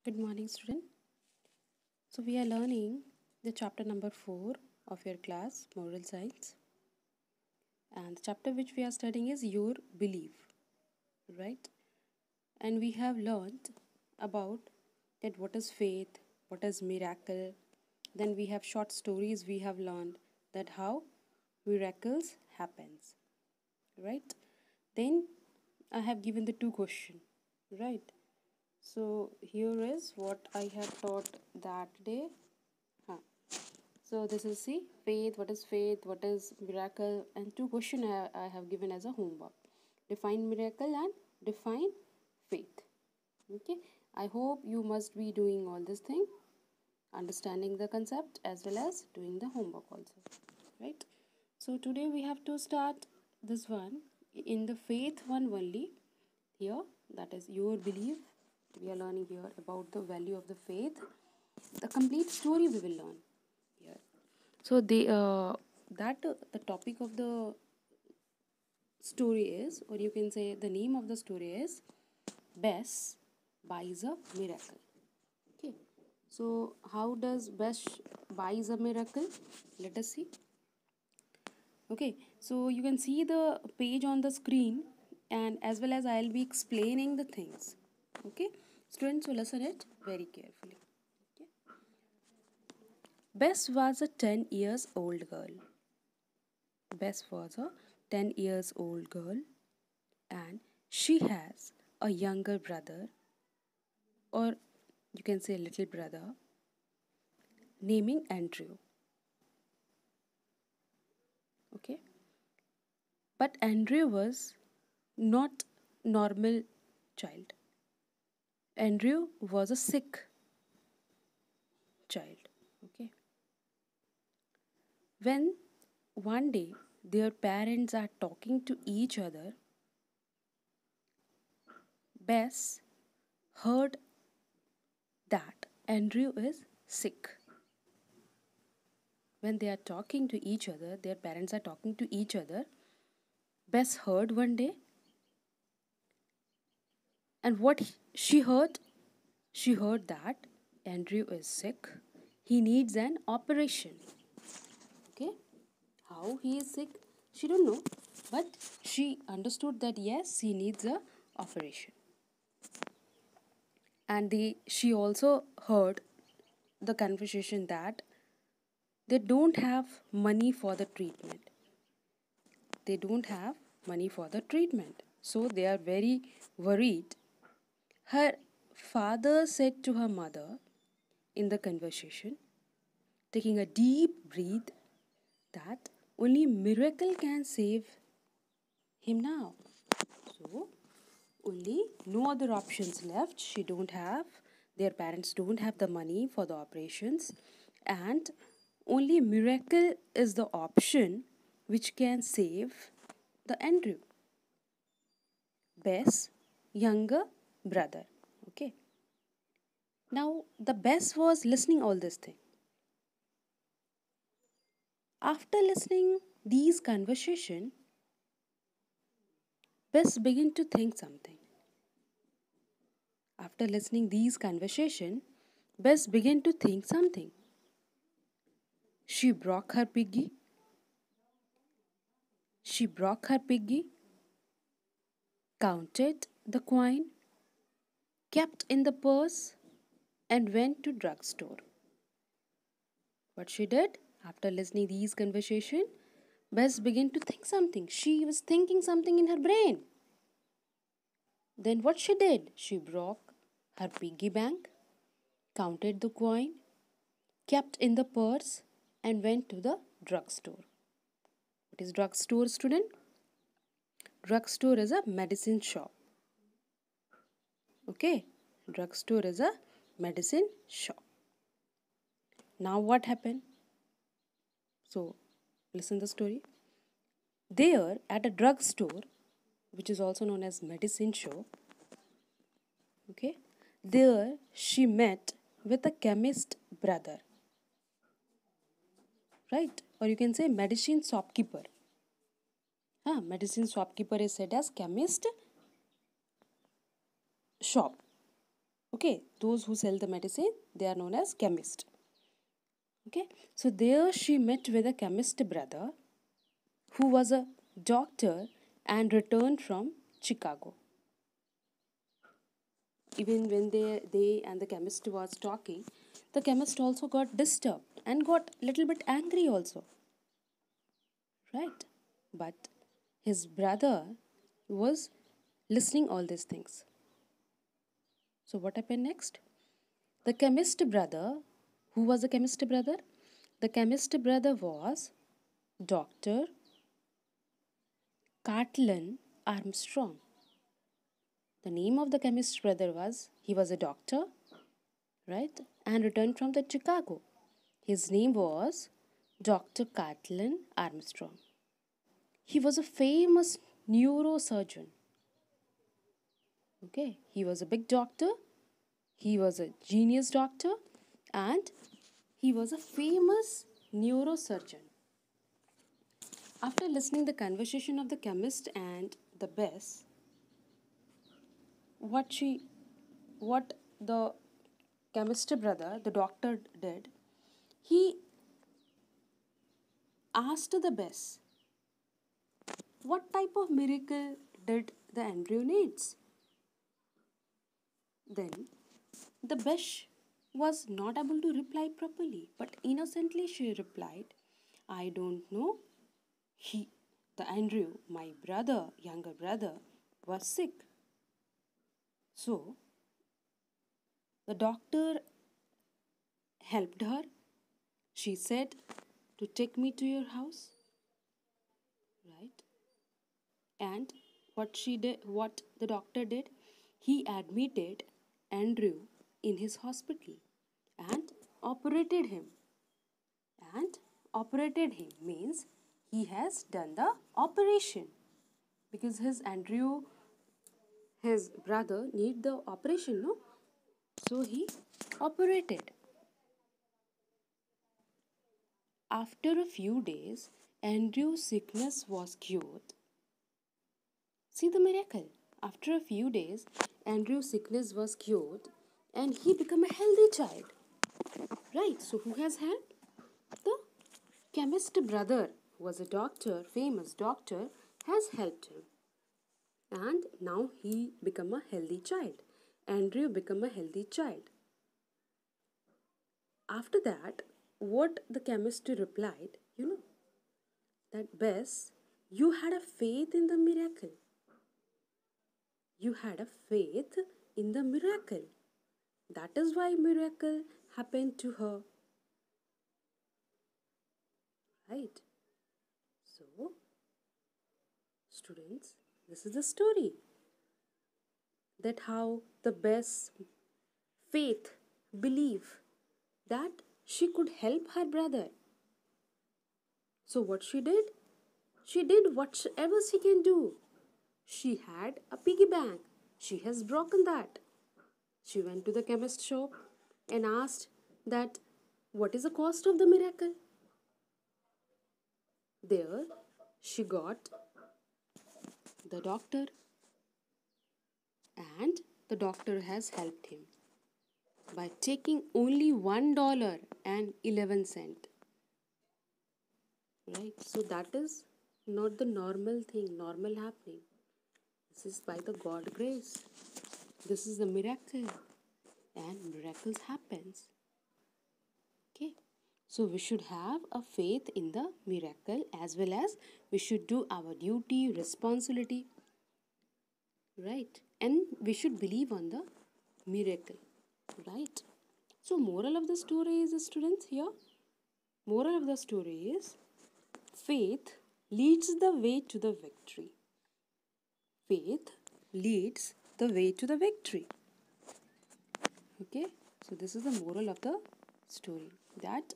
Good morning, student. So we are learning the chapter number 4 of your class, Moral Science. And the chapter which we are studying is Your Belief, right? And we have learned about that what is faith, what is miracle. Then we have short stories we have learned that how miracles happens, right? Then I have given the two question, right? So here is what I have taught that day. Huh. So this is see faith, what is miracle, and two question I have given as a homework. Define miracle and define faith. Okay. I hope you must be doing all this thing, understanding the concept as well as doing the homework also. Right. So today we have to start this one in the faith one only. Here that is your belief. We are learning here about the value of the faith. The complete story we will learn here. So the topic of the story is, or you can say the name of the story is, Bess buys a miracle. Okay. So how does Bess buys a miracle? Let us see. Okay. So you can see the page on the screen, and as well as I'll be explaining the things. Okay. Students will listen it very carefully. Okay. Bess was a 10 years old girl. Bess was a 10 years old girl and she has a younger brother, or you can say a little brother, naming Andrew. Okay, but Andrew was not normal child. Andrew was a sick child. Okay, when one day their parents are talking to each other, Bess heard that Andrew is sick. When they are talking to each other, their parents are talking to each other, Bess heard one day, and she heard, she heard that Andrew is sick. He needs an operation. Okay, how he is sick, she don't know, but she understood that yes, he needs a operation. And she also heard the conversation that they don't have money for the treatment. They don't have money for the treatment. So they are very worried. Her father said to her mother in the conversation, taking a deep breath, that only miracle can save him now. So only no other options left. She don't have, their parents don't have the money for the operations, and only miracle is the option which can save the Andrew, Bess younger brother. Okay. Now the Bess was listening all this thing. After listening these conversation, Bess began to think something. After listening these conversation, Bess began to think something. She broke her piggy. She broke her piggy, counted the coin, kept in the purse, and went to drugstore. What she did after listening these conversation, Bess began to think something. She was thinking something in her brain. Then what she did? She broke her piggy bank, counted the coin, kept in the purse, and went to the drugstore. What is drugstore, student? Drugstore is a medicine shop. Okay, drugstore is a medicine shop. Now what happened? So, listen the story. There at a drugstore, which is also known as medicine shop, okay, there she met with a chemist brother, right? Or you can say medicine shopkeeper. Medicine shopkeeper is said as chemist shop. Okay, those who sell the medicine, they are known as chemist. Okay, so there she met with a chemist brother who was a doctor and returned from Chicago. Even when they and the chemist was talking, the chemist also got disturbed and got a little bit angry also, right? But his brother was listening all these things. So what happened next? The chemist brother, who was the chemist brother? The chemist brother was Dr. Cartland Armstrong. The name of the chemist brother was, he was a doctor, right? And returned from the Chicago. His name was Dr. Cartland Armstrong. He was a famous neurosurgeon. Okay, he was a big doctor, he was a genius doctor, and he was a famous neurosurgeon. After listening the conversation of the chemist and the Bess, what she what the chemist brother, the doctor did, he asked the Bess, what type of miracle did the Andrew needs? Then the Bess was not able to reply properly, but innocently she replied, I don't know. He, the Andrew, my brother, younger brother, was sick. So the doctor helped her. She said to take me to your house, right? And what the doctor did, he admitted Andrew in his hospital and operated him. And operated him means he has done the operation, because his brother need the operation, no? So he operated. After a few days, Andrew's sickness was cured. See the miracle. After a few days, Andrew's sickness was cured and he became a healthy child. Right, so who has helped? The chemist brother, who was a doctor, famous doctor, has helped him. And now he become a healthy child. Andrew become a healthy child. After that, what the chemist replied, that Bess, you had a faith in the miracle. You had a faith in the miracle. That is why miracle happened to her. Right? So, students, this is the story. That how the Bess faith, belief that she could help her brother. So what she did? She did whatever she can do. She had a piggy bank. She has broken that. She went to the chemist shop and asked that what is the cost of the miracle? There she got the doctor, and the doctor has helped him by taking only $1.11. Right? So that is not the normal thing, normal happening. This is by the God grace. This is a miracle, and miracles happens. Okay, so we should have a faith in the miracle, as well as we should do our duty, responsibility, right? And we should believe on the miracle, right? So moral of the story is, students, here, moral of the story is, faith leads the way to the victory. Faith leads the way to the victory. Okay, so this is the moral of the story, that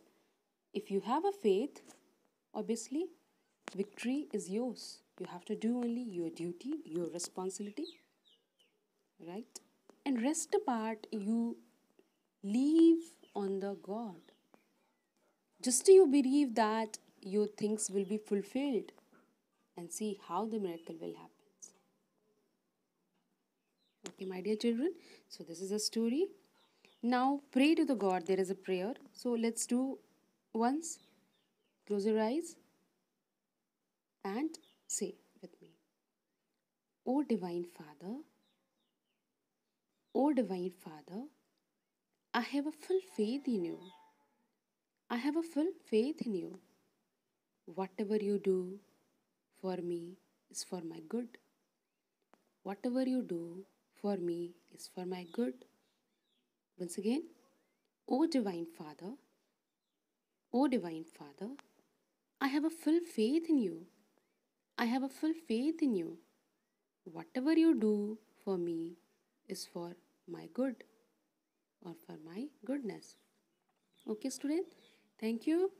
if you have a faith, obviously victory is yours. You have to do only your duty, your responsibility, right? And rest apart, you leave on the God. Just you believe that your things will be fulfilled, and see how the miracle will happen. Okay, my dear children, so this is a story. Now pray to the God. There is a prayer. So let's do once. Close your eyes and say with me, O Divine Father, O Divine Father, I have a full faith in you. I have a full faith in you. Whatever you do for me is for my good. Whatever you do for me is for my good. Once again, O Divine Father, O Divine Father, I have a full faith in you. I have a full faith in you. Whatever you do for me is for my good or for my goodness. Okay, student, thank you.